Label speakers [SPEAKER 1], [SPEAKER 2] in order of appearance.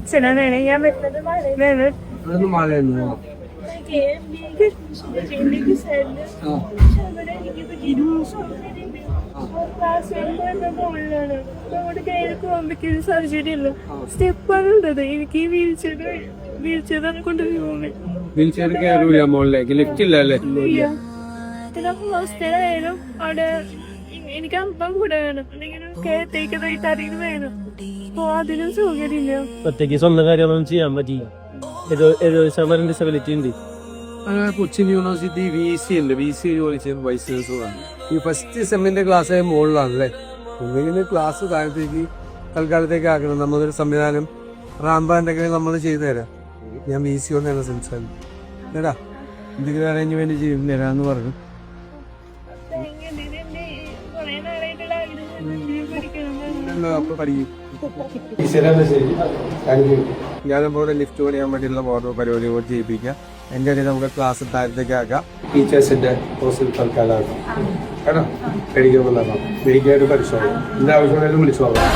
[SPEAKER 1] അച്ഛനാണ് ഞാൻ വരുന്നത് മഴയാണ് സർജറി അല്ല സ്റ്റെപ്പാണ് ഉണ്ടത് എനിക്ക് വീൽ ചെയർ കൊണ്ടുപോകുന്നത്
[SPEAKER 2] വീൽ ചെയർ കയറൂല മുകളിലേക്ക് ലിഫ്റ്റ് ഇല്ല അല്ലേ
[SPEAKER 1] ഹോസ്റ്റലായാലും അവിടെ എനിക്ക് അപ്പം കൂടെ വേണം അല്ലെങ്കിൽ കേട്ടേക്ക് തറിയിൽ വേണം അപ്പൊ അതിനും സൗകര്യമില്ല
[SPEAKER 3] ഒറ്റയ്ക്ക് സ്വന്തം കാര്യമൊന്നും ചെയ്യാൻ പറ്റില്ല ഡിസബിലിറ്റി ഉണ്ട്.
[SPEAKER 2] കൊച്ചിൻ യൂണിവേഴ്സിറ്റി VC ഉണ്ട്. VC ജോലി ചെയ്യുന്ന വൈസ് ചാൻസലറാണ്. ഈ ഫസ്റ്റ് സെമ്മിന്റെ ക്ലാസ് മുകളിലാണല്ലേ. എന്തെങ്കിലും ക്ലാസ് താഴത്തേക്ക് തൽക്കാലത്തേക്ക് ആക്കണം. നമ്മളൊരു സംവിധാനം റാംബാൻഡൊക്കെ നമ്മൾ ചെയ്തു തരാം. ഞാൻ VC കൊണ്ടാണ് സംസാരിക്കുന്നത്. ഏടാ എന്തെങ്കിലും അറേഞ്ച്മെന്റ് ചെയ്യും തരാന്ന് പറഞ്ഞു. അപ്പൊ പഠിക്കും. ഞാനിവിടെ ലിഫ്റ്റ് പണിയാൻ വേണ്ടിയുള്ള ഓരോ പരിപാടി കൂടി ചെയ്യിപ്പിക്കാം. എൻ്റെ ഇടയിൽ നമുക്ക് ക്ലാസ് താഴത്തേക്ക് ആക്കാം. ടീച്ചേഴ്സിന്റെ കോഴ്സിൽ തൽക്കാലമാക്കാം കേട്ടോ. മെഡിക്കൽ പരിശോധന എന്താ ആവശ്യമുണ്ടെങ്കിലും വിളിച്ചു പോകാം.